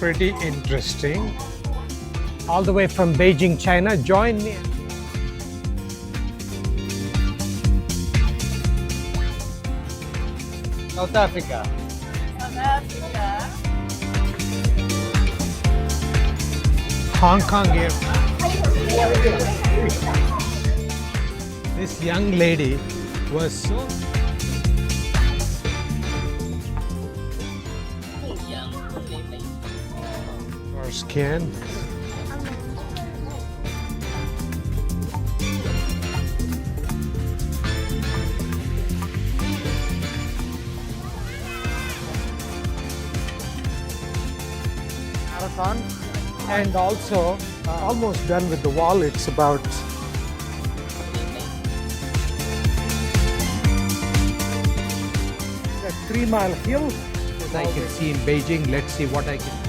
pretty interesting. All the way from Beijing, China. Join me. South Africa. South Africa. Hong Kong Airport. This young lady was so our skin. Marathon, and also almost done with the wall. It's about a 3-mile hill that I can see in Beijing. Let's see what I can.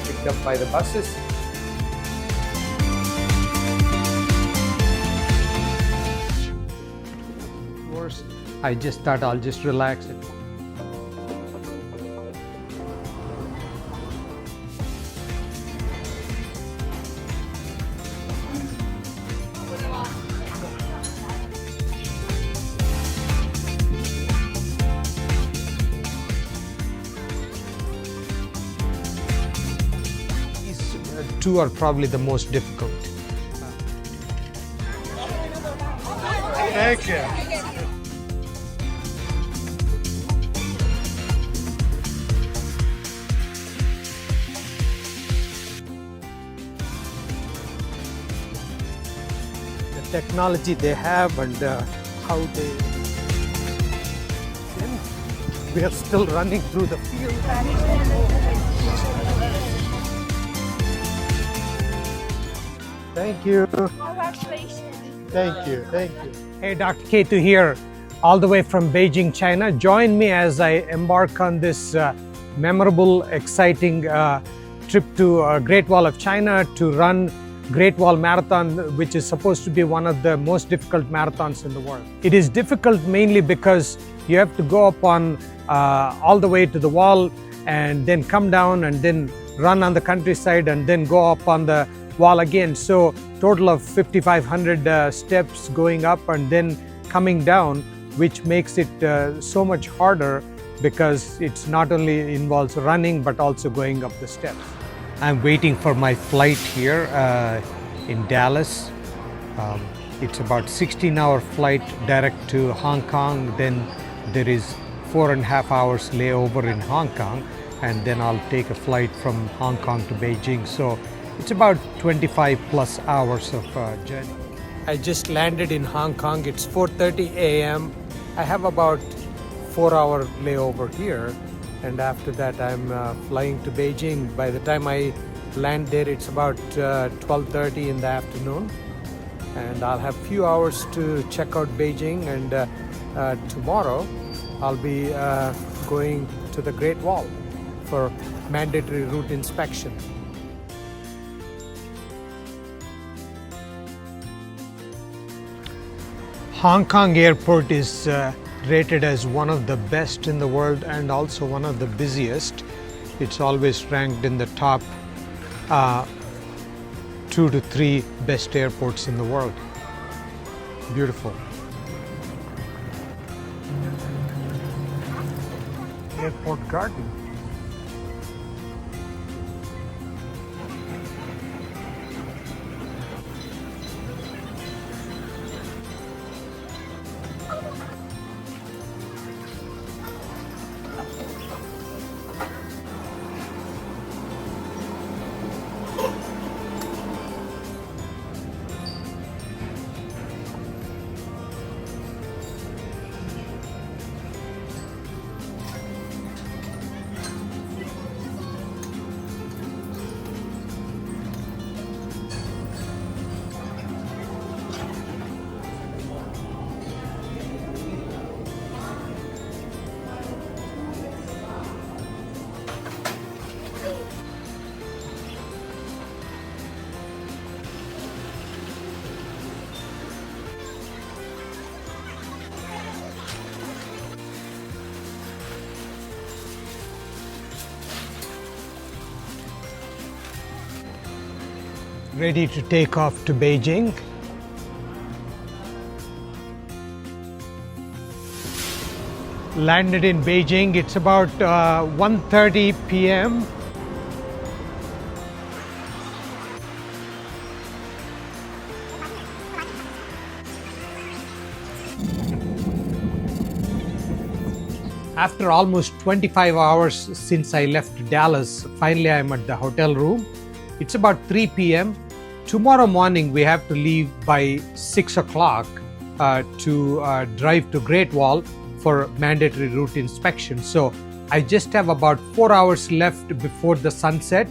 Picked up by the buses. I just thought I'll just relax it. These two are probably the most difficult. Thank you. Technology they have and how they. We are still running through the field. Thank you. Congratulations. Thank you. Thank you. Hey, Dr. Ketu here, all the way from Beijing, China. Join me as I embark on this memorable, exciting trip to Great Wall of China to run Great Wall Marathon, which is supposed to be one of the most difficult marathons in the world. It is difficult mainly because you have to go up on all the way to the wall and then come down and then run on the countryside and then go up on the wall again. So total of 5,500 steps going up and then coming down, which makes it so much harder because it's not only involves running but also going up the steps. I'm waiting for my flight here in Dallas. It's about 16-hour flight direct to Hong Kong. Then there is 4.5 hours layover in Hong Kong, and then I'll take a flight from Hong Kong to Beijing. So it's about 25 plus hours of journey. I just landed in Hong Kong. It's 4:30 a.m. I have about 4-hour layover here. And after that, I'm flying to Beijing. By the time I land there, it's about 12:30 in the afternoon. And I'll have a few hours to check out Beijing. And tomorrow, I'll be going to the Great Wall for mandatory route inspection. Hong Kong Airport is rated as one of the best in the world and also one of the busiest. It's always ranked in the top 2 to 3 best airports in the world. Beautiful. Airport garden. ready to take off to Beijing. Landed in Beijing. It's about 1:30 p.m. After almost 25 hours since I left Dallas, finally I'm at the hotel room. It's about 3 p.m. Tomorrow morning we have to leave by 6 o'clock to drive to Great Wall for mandatory route inspection. So I just have about 4 hours left before the sunset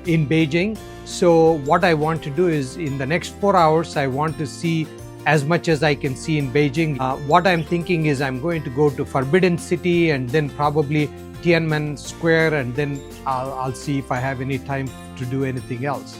in Beijing. So what I want to do is in the next 4 hours, I want to see as much as I can see in Beijing. What I'm thinking is I'm going to go to Forbidden City and then probably Tiananmen Square, and then I'll see if I have any time to do anything else.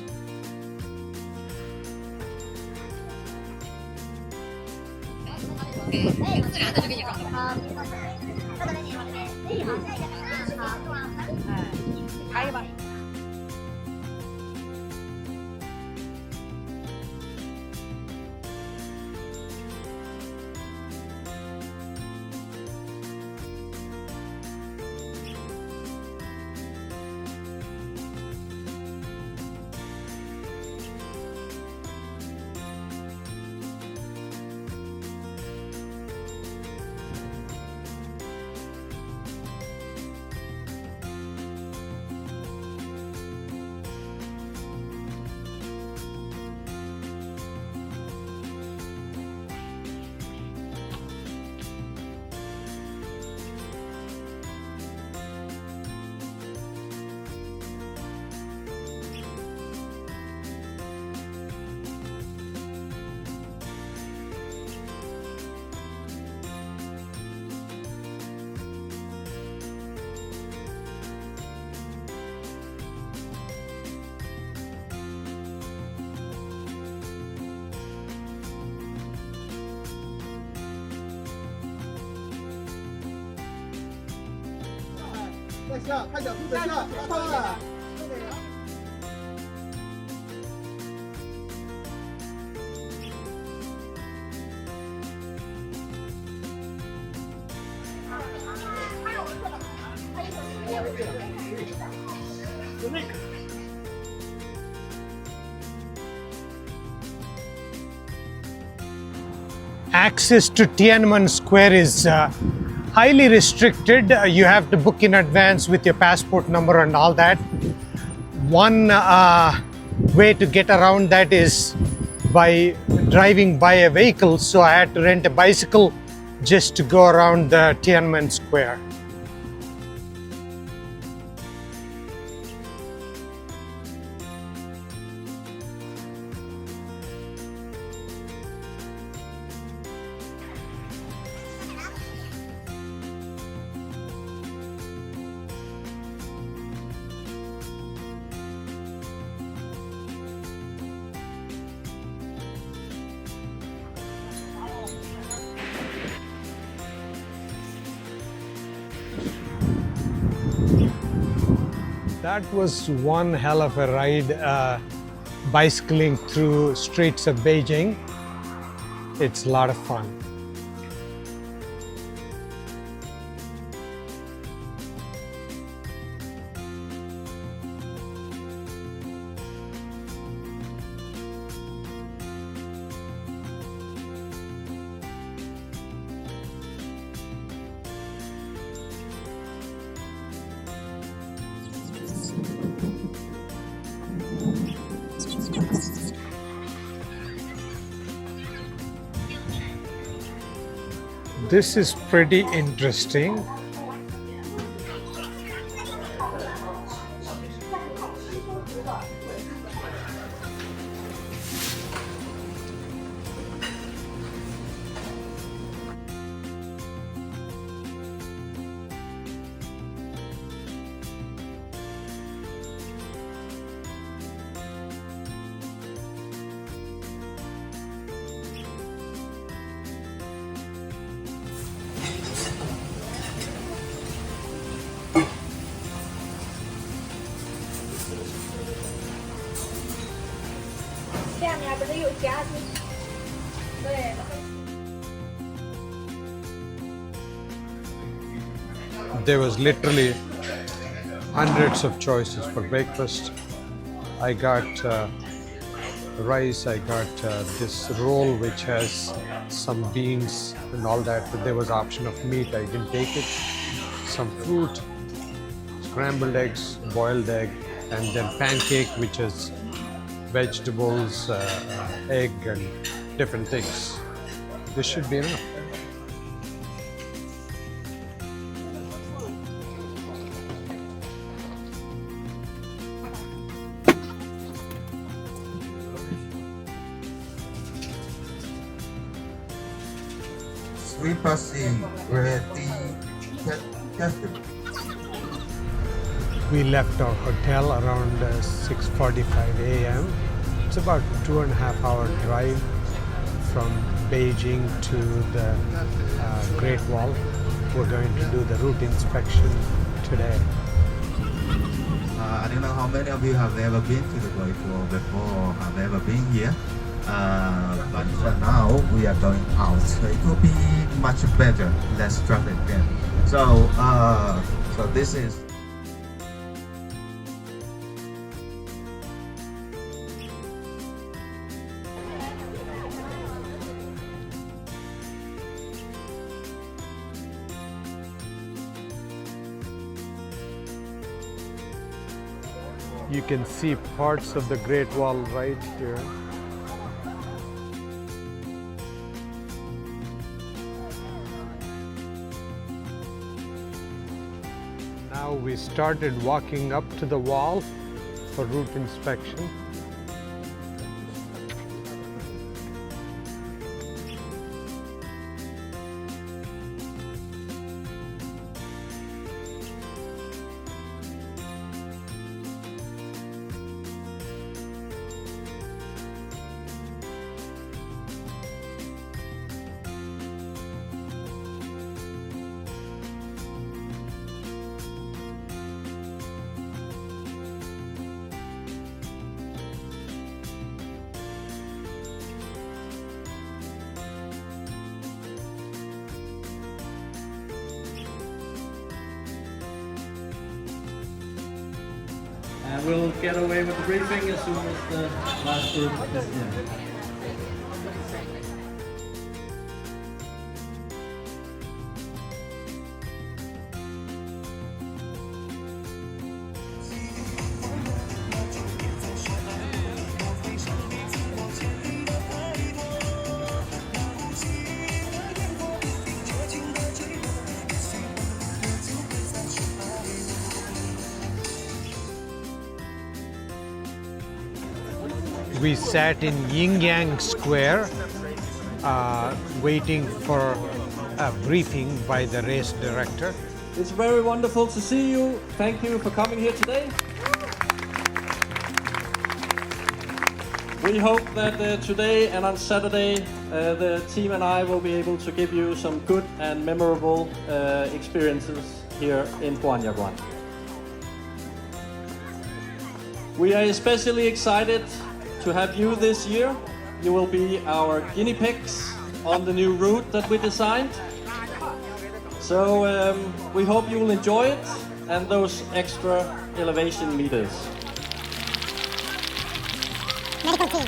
Access to Tiananmen Square is highly restricted. You have to book in advance with your passport number and all that. One way to get around that is by driving by a vehicle. So I had to rent a bicycle just to go around the Tiananmen Square. That was one hell of a ride, bicycling through streets of Beijing. It's a lot of fun. This is pretty interesting. 下面不是有夹子？对。There was literally hundreds of choices for breakfast. I got rice, I got this roll which has some beans and all that, but there was option of meat, I didn't take it. Some fruit, scrambled eggs, boiled egg, and then pancake which is vegetables, egg and different things. This should be enough. Sweet passing ready tested. We left our hotel around 6:45 a.m. It's about 2.5 hour drive from Beijing to the Great Wall. We're going to do the route inspection today. I don't know how many of you have ever been to the Great Wall before or have ever been here. But now we are going out. So it will be much better, less traffic then. So this is. You can see parts of the Great Wall right here. Now we started walking up to the wall for route inspection. And we'll get away with the briefing as soon as the last group is in. We sat in Yin Yang Square waiting for a briefing by the race director. It's very wonderful to see you. Thank you for coming here today. We hope that today and on Saturday the team and I will be able to give you some good and memorable experiences here in Huanyaguan. We are especially excited to have you this year. You will be our guinea pigs on the new route that we designed. So we hope you will enjoy it and those extra elevation meters.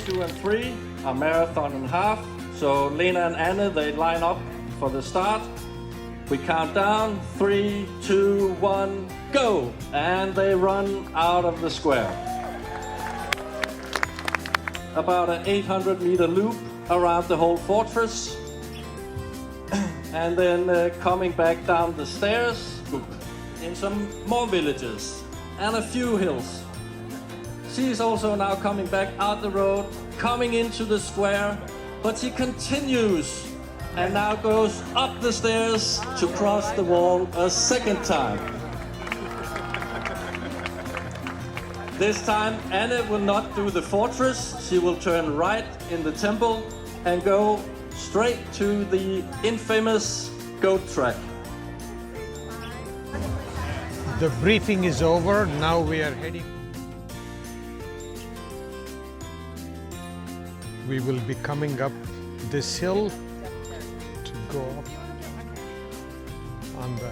2 and 3 are marathon and half. So Lena and Anna, they line up for the start. We count down, 3, 2, 1, go! And they run out of the square. About an 800-meter loop around the whole fortress, and then coming back down the stairs in some more villages and a few hills. She is also now coming back out the road, coming into the square, but she continues and now goes up the stairs to cross the wall a second time. This time, Anna will not do the fortress. She will turn right in the temple and go straight to the infamous goat track. The briefing is over. Now we are heading. we will be coming up this hill to go up on the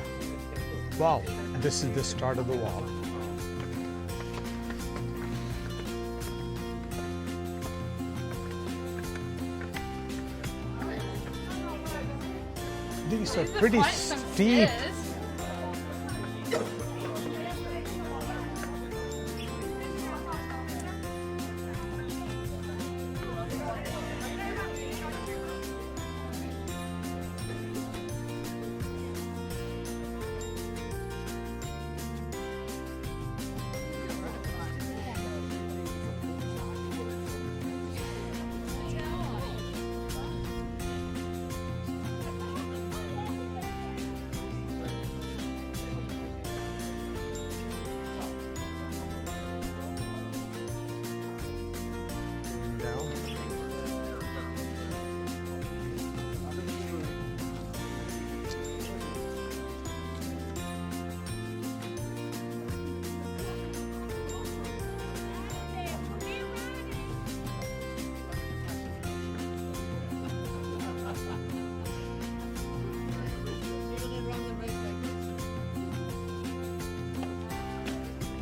wall. This is the start of the wall. These are pretty steep.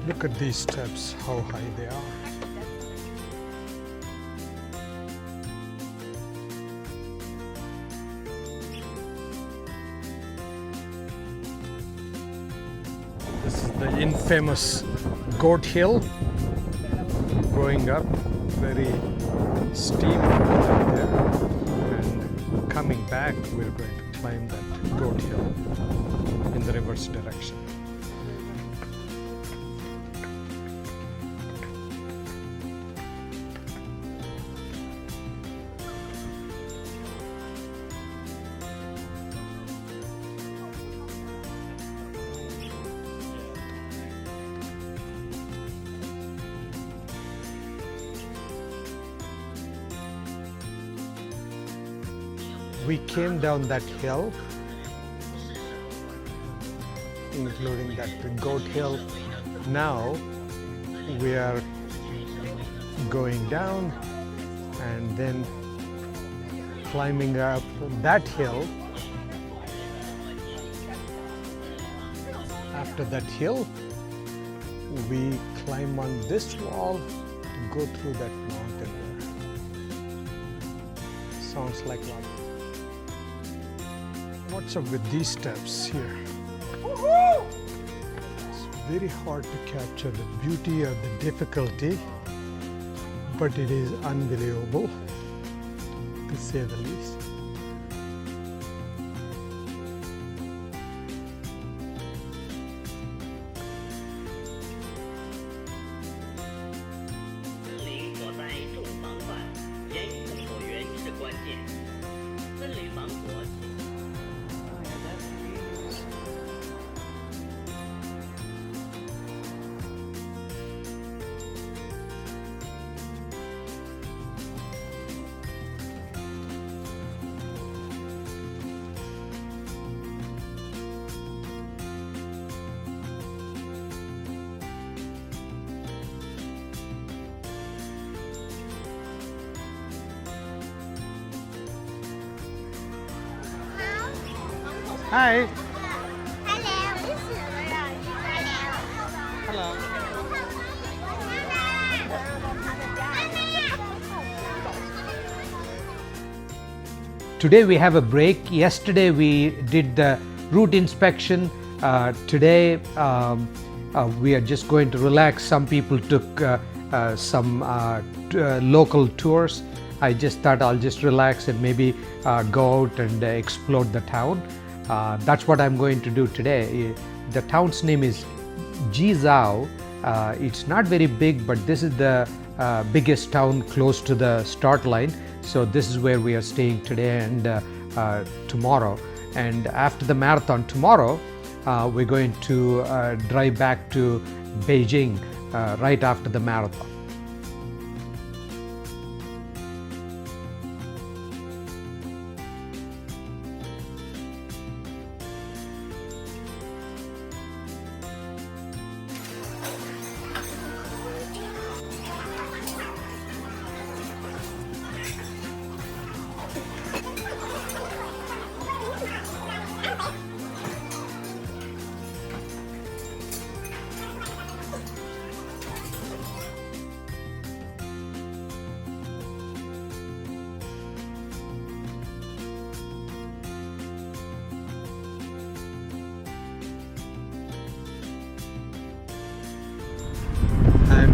Look at these steps, how high they are. This is the infamous Goat Hill, going up, very steep there, and coming back we're going to climb that Goat Hill in the reverse direction. We came down that hill, including that Goat Hill. Now we are going down and then climbing up that hill. After that hill, we climb on this wall to go through that mountain there. Sounds like lava. What's up with these steps here? It's very hard to capture the beauty or the difficulty, but it is unbelievable, to say the least. Hi. Hello. Today we have a break. Yesterday we did the route inspection. Today we are just going to relax. Some people took some local tours. I just thought I'll just relax and maybe go out and explore the town. That's what I'm going to do today. The town's name is Jizhou. It's not very big, but this is the biggest town close to the start line. So this is where we are staying today and tomorrow. And after the marathon tomorrow, we're going to drive back to Beijing right after the marathon.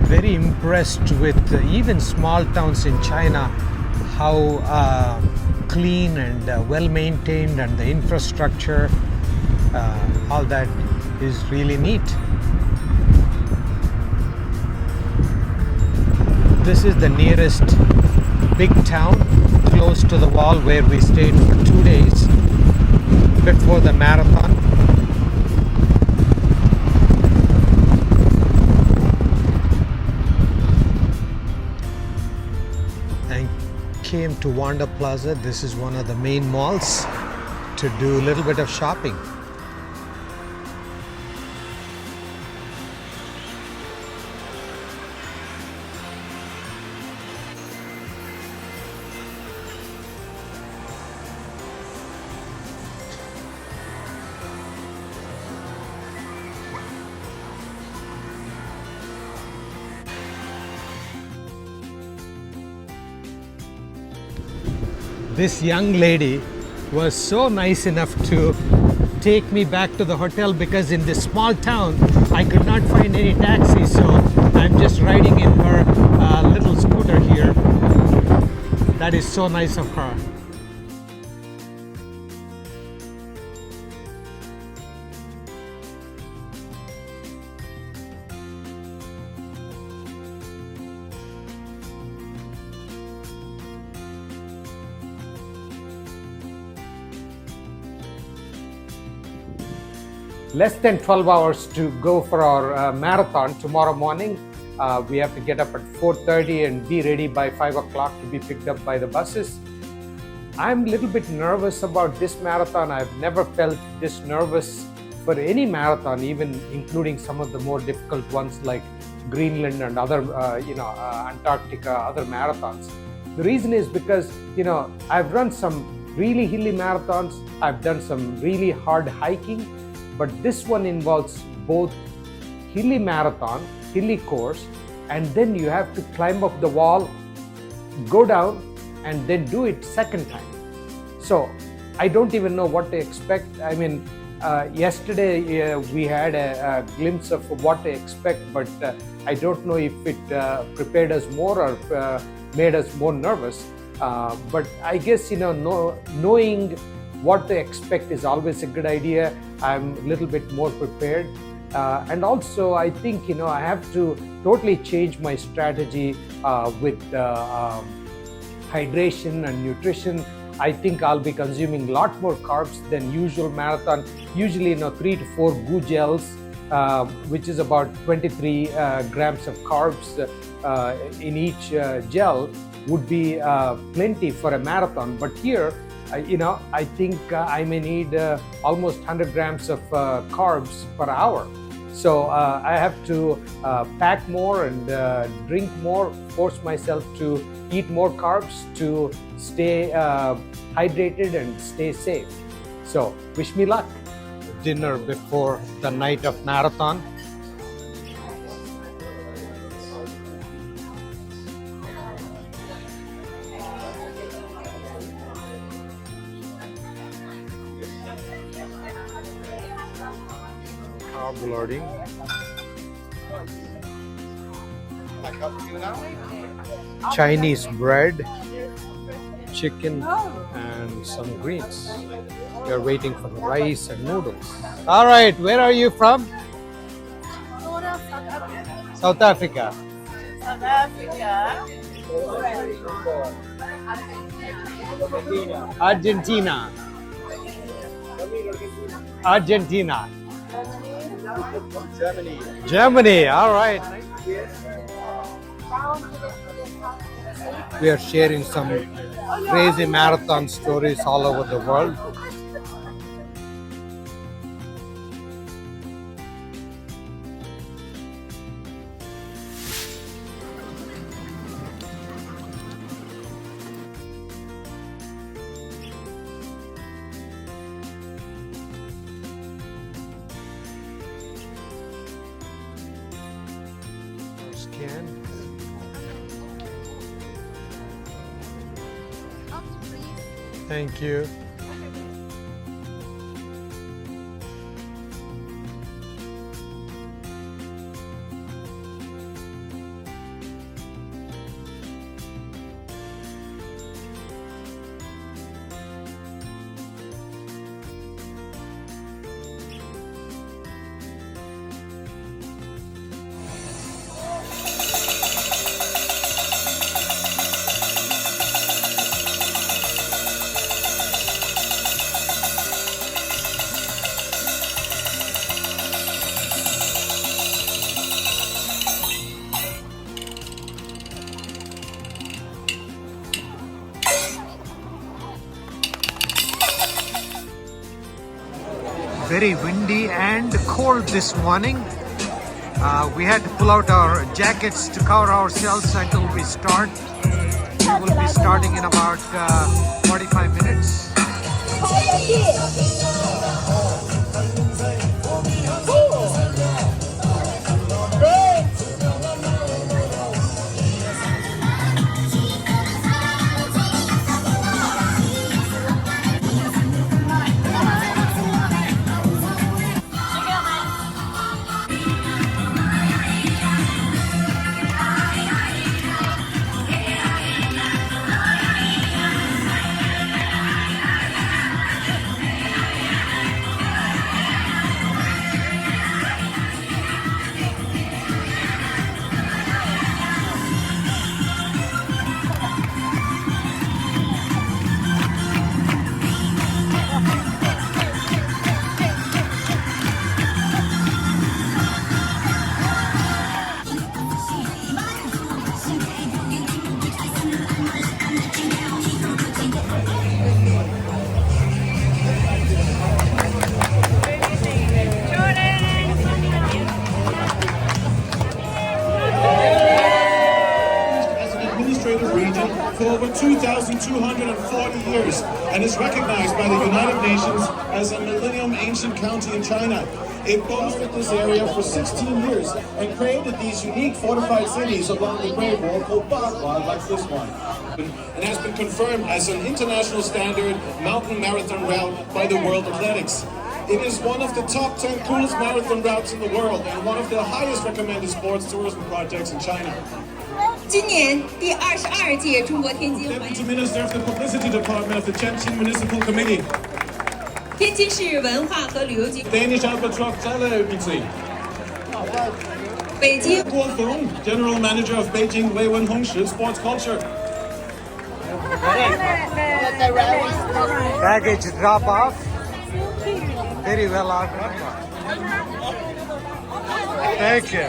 very impressed with even small towns in China, how clean and well maintained, and the infrastructure, all that is really neat. This is the nearest big town close to the wall where we stayed for 2 days before the marathon. And came to Wanda Plaza. This is one of the main malls to do a little bit of shopping. This young lady was so nice enough to take me back to the hotel, because in this small town I could not find any taxi, so I'm just riding in her little scooter here. That is so nice of her. Less than 12 hours to go for our marathon tomorrow morning. We have to get up at 4:30 and be ready by 5 o'clock to be picked up by the buses. I'm a little bit nervous about this marathon. I've never felt this nervous for any marathon, even including some of the more difficult ones like Greenland and other, Antarctica, other marathons. The reason is because, I've run some really hilly marathons. I've done some really hard hiking. But this one involves both hilly marathon, hilly course, and then you have to climb up the wall, go down, and then do it second time. So I don't even know what to expect. I mean, yesterday we had a glimpse of what to expect, but I don't know if it prepared us more or made us more nervous. But I guess, knowing what to expect is always a good idea. I'm a little bit more prepared. And also, I think, I have to totally change my strategy with hydration and nutrition. I think I'll be consuming a lot more carbs than usual marathon. Usually, 3 to 4 goo gels, which is about 23 grams of carbs in each gel, would be plenty for a marathon. But here, I think I may need almost 100 grams of carbs per hour. So I have to pack more and drink more, force myself to eat more carbs to stay hydrated and stay safe. So wish me luck. Dinner before the night of marathon. Carb loading. Chinese bread, chicken, and some greens. We are waiting for the rice and noodles. All right, where are you from? South Africa. South Africa. Argentina. Argentina. Germany. Germany, all right. We are sharing some crazy marathon stories all over the world. Scan. Thank you. very windy and cold this morning. We had to pull out our jackets to cover ourselves until we start. We will be starting in about 45 minutes. Region for over 2,240 years and is recognized by the United Nations as a millennium ancient county in China. It boasted this area for 16 years and created these unique fortified cities along the Great Wall called Bagua, like this one. And has been confirmed as an international standard mountain marathon route by the World Athletics. It is one of the top 10 coolest marathon routes in the world and one of the highest recommended sports tourism projects in China. 今年第22届中国天津 Deputy Minister of the Publicity Department of the Tianjin Municipal Committee. 天津市文化和旅游局 Danish Albatross Television. 北京 Guo Feng, General Manager of Beijing Weiwen Hongshi Sports Culture. Baggage drop off. Very well organized. Thank you.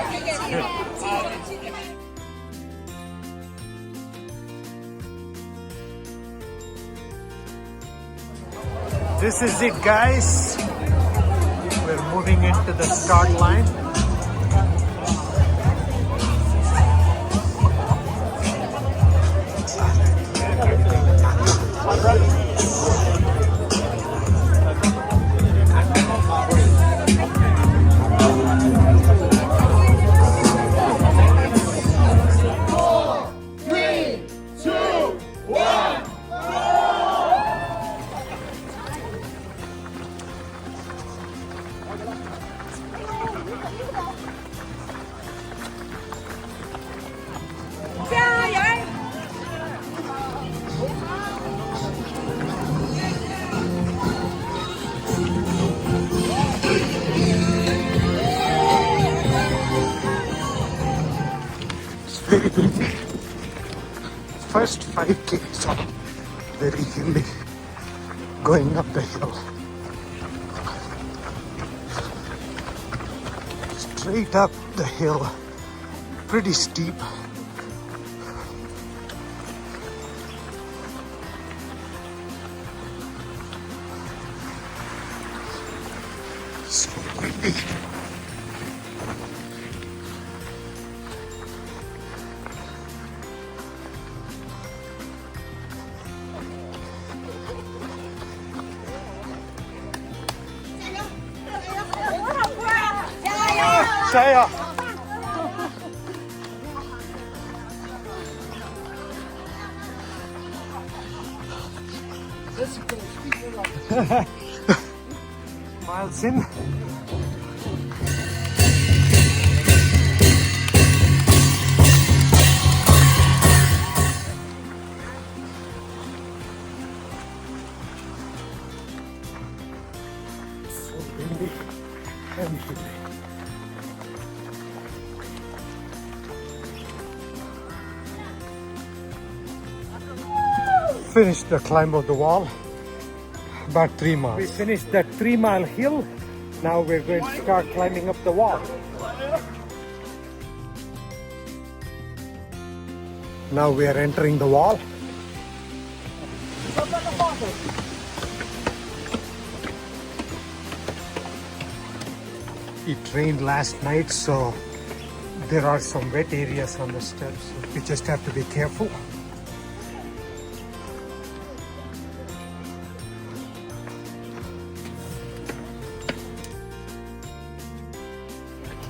This is it, guys. We're moving into the start line. Very busy. First 5K is very hilly, going up the hill. Straight up the hill, pretty steep. So windy. Saya. Miles in. So windy and hilly. Finished the climb of the wall, about 3 miles. We finished that 3-mile hill. Now we're going to start climbing up the wall. Now we are entering the wall. It rained last night, so there are some wet areas on the steps. We just have to be careful.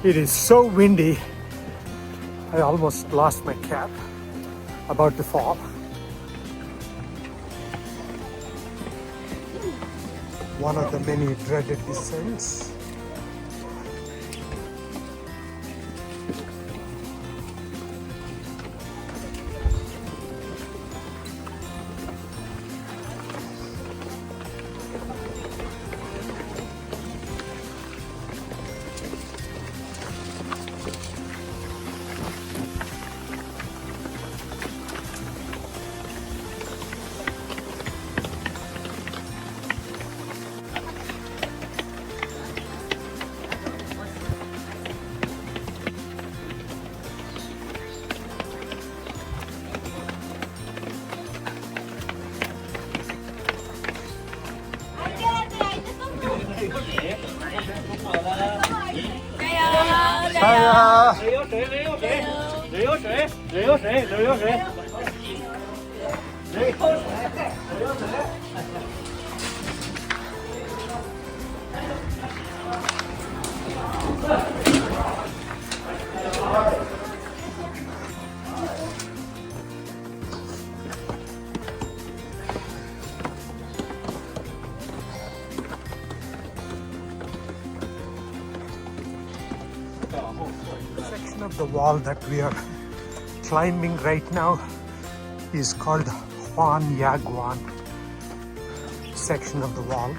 It is so windy. I almost lost my cap. About to fall. One of the many dreaded descents. Section of the wall that we are climbing right now is called Huan Yaguan section of the wall,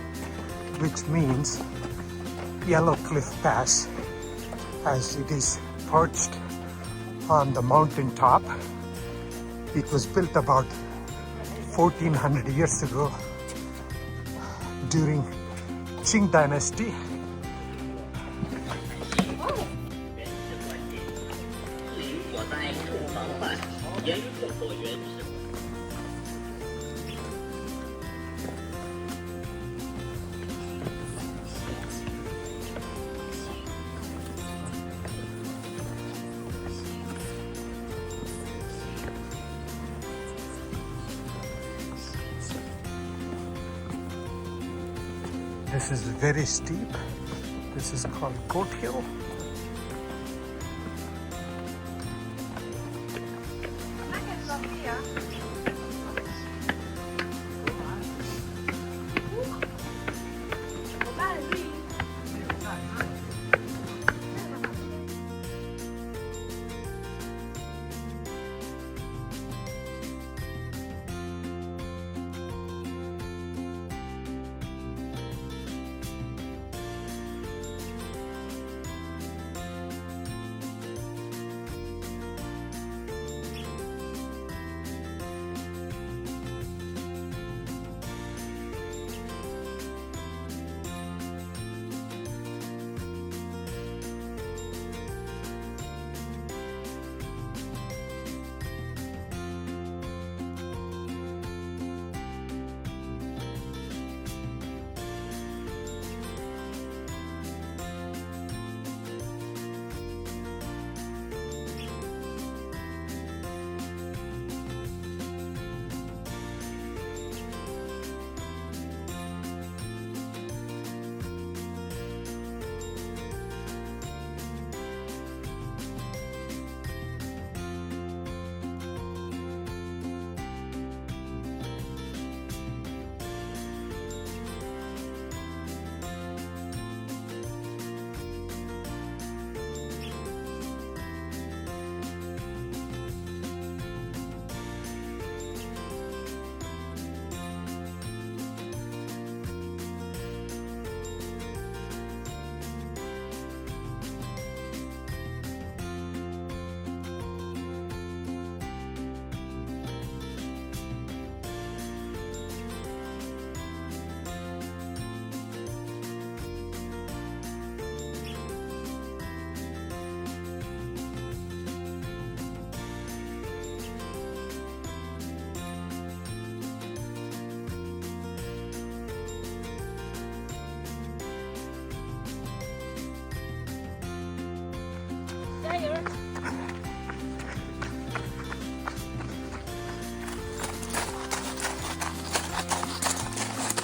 which means Yellow Cliff Pass, as it is perched on the mountain top. It was built about 1400 years ago during Qing Dynasty. This is very steep. This is called Goat Hill.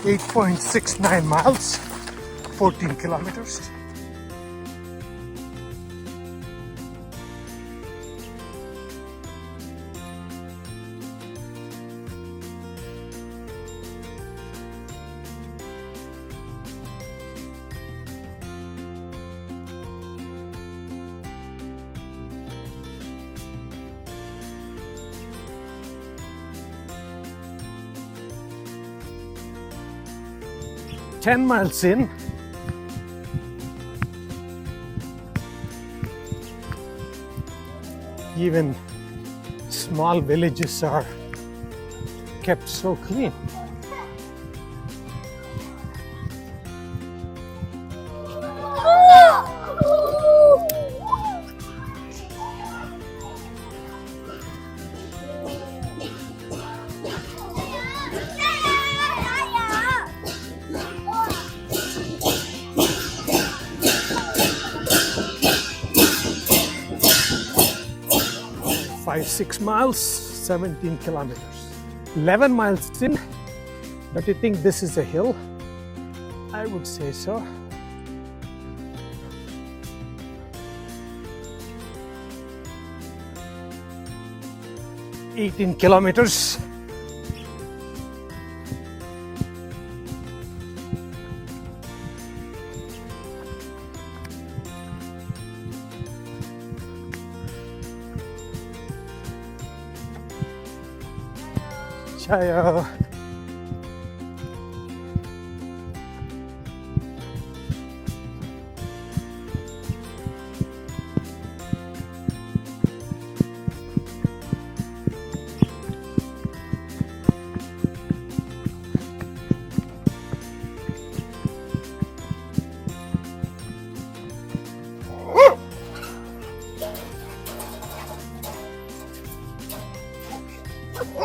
8.69 miles, 14 kilometers. Ten miles in, even small villages are kept so clean. Six miles, 17 kilometers. 11 miles in. Don't you think this is a hill? I would say so. $18 kilometers. Chayo.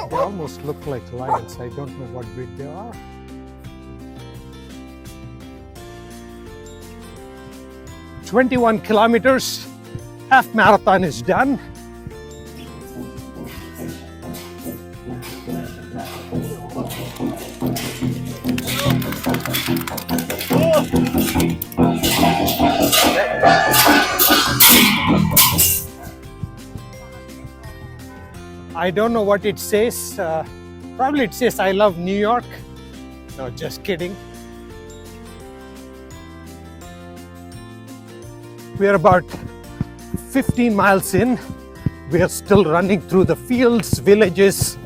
They almost look like lions. I don't know what breed they are. "21 kilometers, half marathon is done." I don't know what it says. Probably it says, "I love New York." No, just kidding. We are about 15 miles in. We are still running through the fields, villages.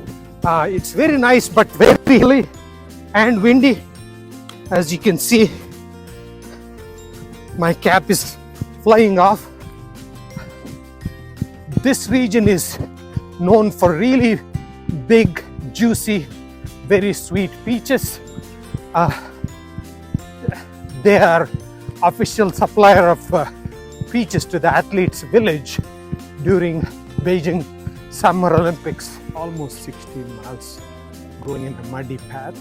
It's very nice, but very hilly and windy. As you can see, my cap is flying off. This region is known for really big, juicy, very sweet peaches. They are official supplier of peaches to the athletes' village during Beijing Summer Olympics. Almost 16 miles going in a muddy path.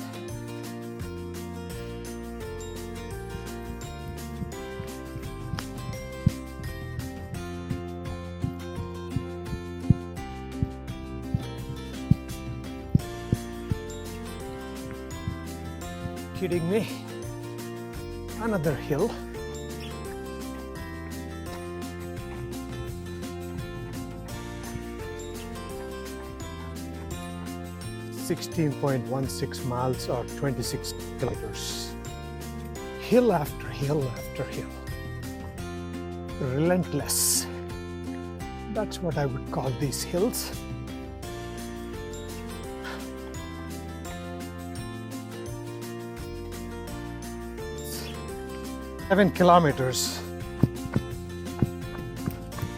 Kidding me? Another hill. (16.16 miles or 26 kilometers. Hill after hill after hill. Relentless. That's what I would call these hills. Seven kilometers.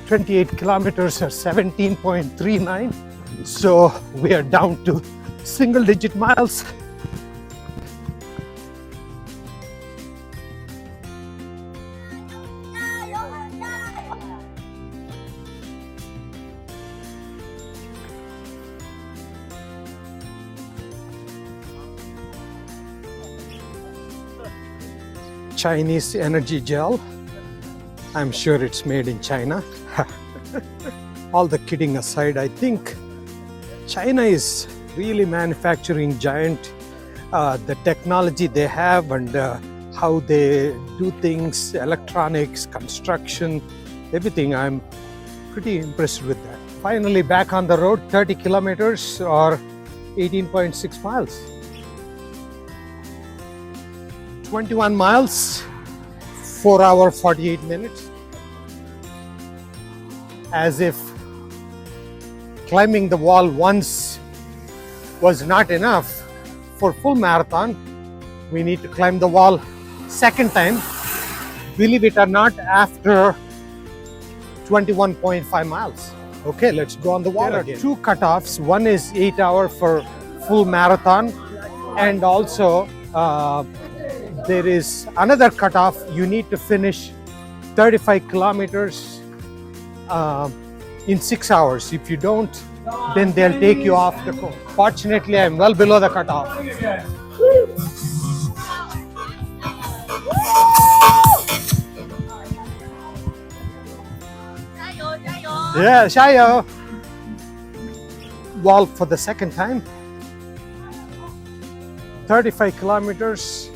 28 kilometers or 17.39. So we are down to single-digit miles. Chinese energy gel. I'm sure it's made in China. All the kidding aside, I think China is really manufacturing giant the technology they have and how they do things, electronics, construction, everything. I'm pretty impressed with that. Finally back on the road, 30 kilometers or 18.6 miles. 21 miles, 4 hours 48 minutes. As if climbing the wall once was not enough for full marathon, we need to climb the wall second time, believe it or not, after 21.5 miles. Okay, let's go on the wall again. There are two cutoffs. One is 8 hours for full marathon, and also there is another cutoff. You need to finish 35 kilometers in 6 hours. If you don't, then they'll take you off the course. Fortunately, I'm well below the cutoff. Yeah, Shayo! Wall for the second time. 35 kilometers.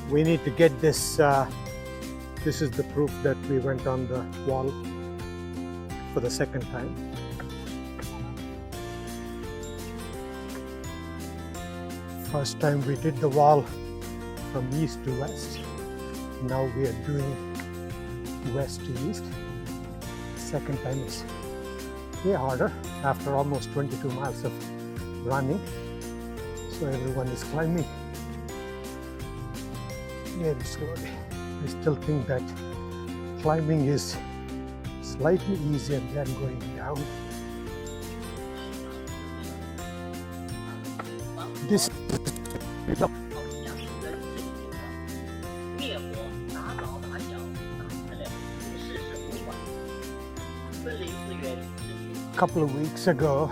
We need to get this. This is the proof that we went on the wall for the second time. First time we did the wall from east to west. Now we are doing west to east. Second time is way harder after almost 22 miles of running. So everyone is climbing very slowly. I still think that climbing is slightly easier than going down. This couple of weeks ago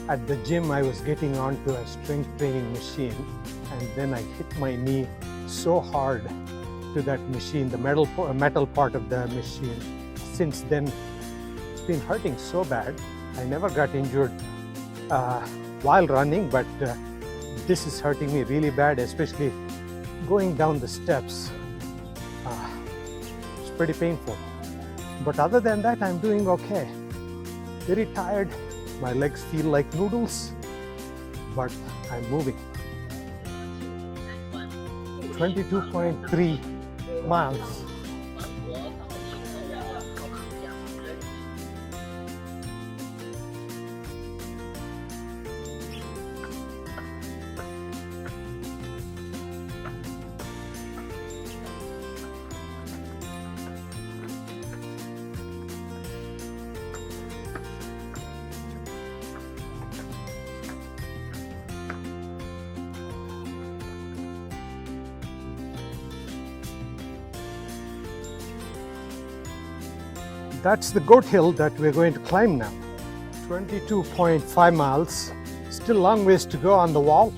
at the gym, I was getting onto a strength training machine, and then I hit my knee so hard to that machine, the metal part of the machine. Since then, it's been hurting so bad. I never got injured while running, but this is hurting me really bad, especially going down the steps. It's pretty painful. But other than that, I'm doing okay. Very tired. My legs feel like noodles, but I'm moving. 22.3 miles. That's the goat hill that we're going to climb now. 22.5 miles. Still long ways to go on the wall.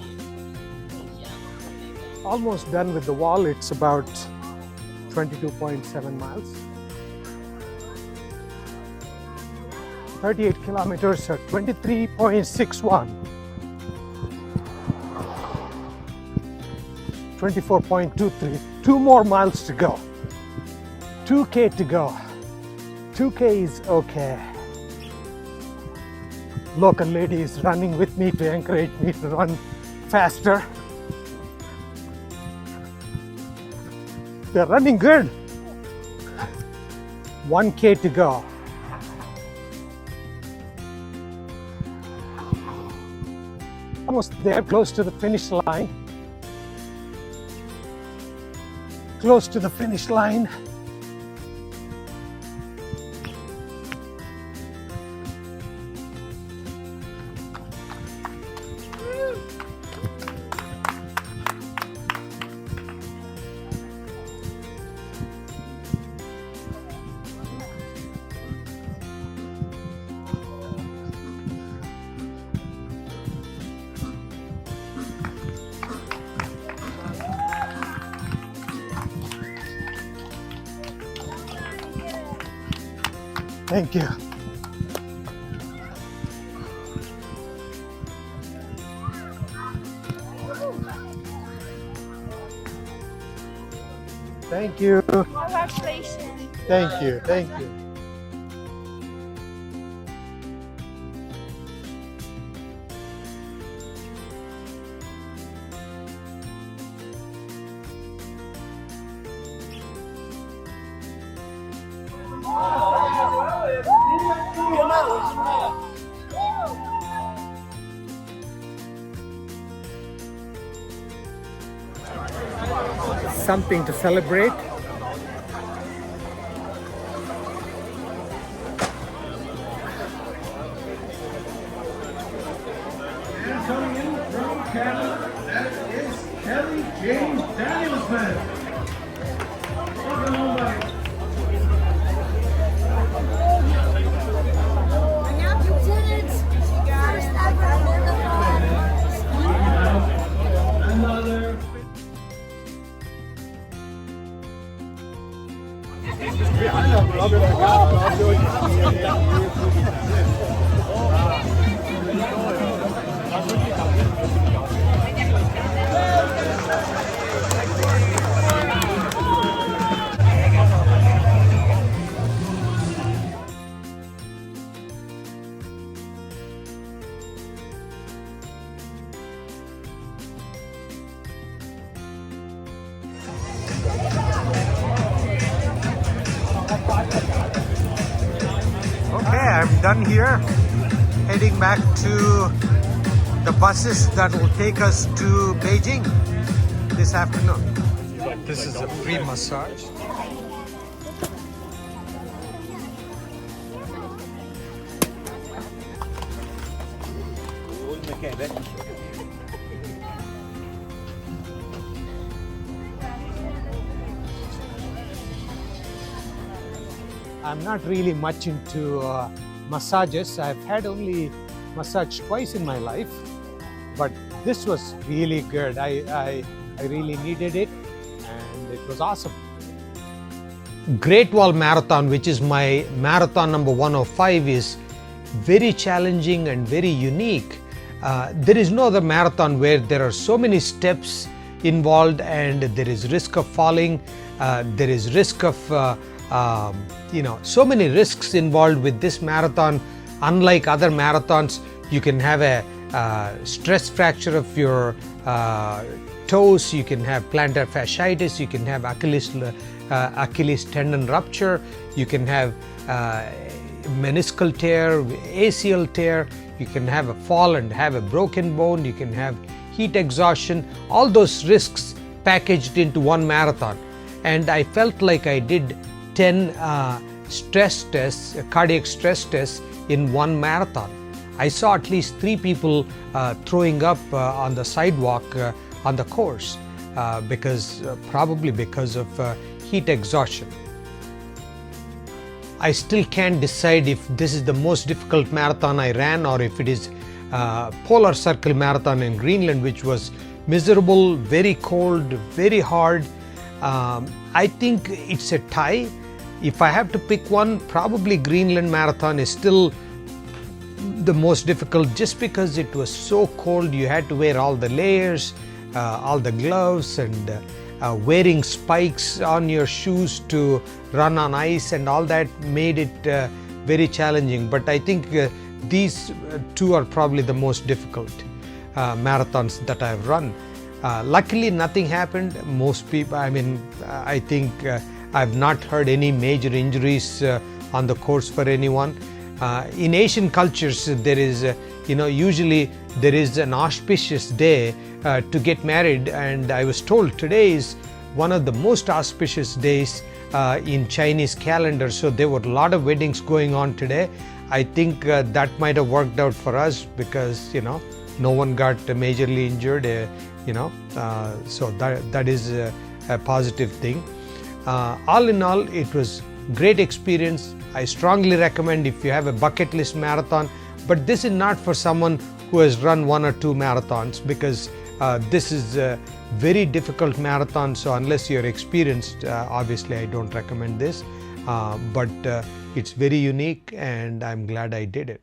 Almost done with the wall. It's about 22.7 miles. 38 kilometers or 23.61. 24.23. 2 more miles to go. 2K to go. 2K is okay. Local lady is running with me to encourage me to run faster. They're running good. 1K to go. Almost there, close to the finish line. Close to the finish line. Thank you. Thank you. Congratulations. Thank you. Thank you. Something to celebrate. And coming in from Canada, that is Kelly James Danielsman. Welcome home, buddy. Another. Okay, I'm done here. Heading back to the buses that will take us to Beijing this afternoon. This is a free massage. I'm not really much into massages. I've had only massage twice in my life, but this was really good. I really needed it, and it was awesome. Great Wall Marathon, which is my marathon number 105, is very challenging and very unique. There is no other marathon where there are so many steps involved and there is risk of falling. There is risk of so many risks involved with this marathon. Unlike other marathons, you can have a stress fracture of your toes, you can have plantar fasciitis, you can have Achilles tendon rupture, you can have meniscal tear, ACL tear, you can have a fall and have a broken bone, you can have heat exhaustion, all those risks packaged into one marathon. And I felt like I did 10 stress tests, cardiac stress tests in one marathon. I saw at least 3 people throwing up on the sidewalk on the course probably because of heat exhaustion. I still can't decide if this is the most difficult marathon I ran or if it is Polar Circle Marathon in Greenland, which was miserable, very cold, very hard. I think it's a tie. If I have to pick one, probably Greenland Marathon is still the most difficult just because it was so cold. You had to wear all the layers, all the gloves, and wearing spikes on your shoes to run on ice, and all that made it very challenging. But I think these two are probably the most difficult marathons that I've run. Luckily, nothing happened. Most people, I think I've not heard any major injuries on the course for anyone. In Asian cultures, there is, usually there is an auspicious day to get married, and I was told today is one of the most auspicious days in Chinese calendar. So there were a lot of weddings going on today. I think that might have worked out for us because, no one got majorly injured, so that is a positive thing. All in all, it was great experience. I strongly recommend if you have a bucket list marathon, but this is not for someone who has run 1 or 2 marathons, because this is a very difficult marathon. So unless you're experienced, obviously I don't recommend this, but it's very unique and I'm glad I did it.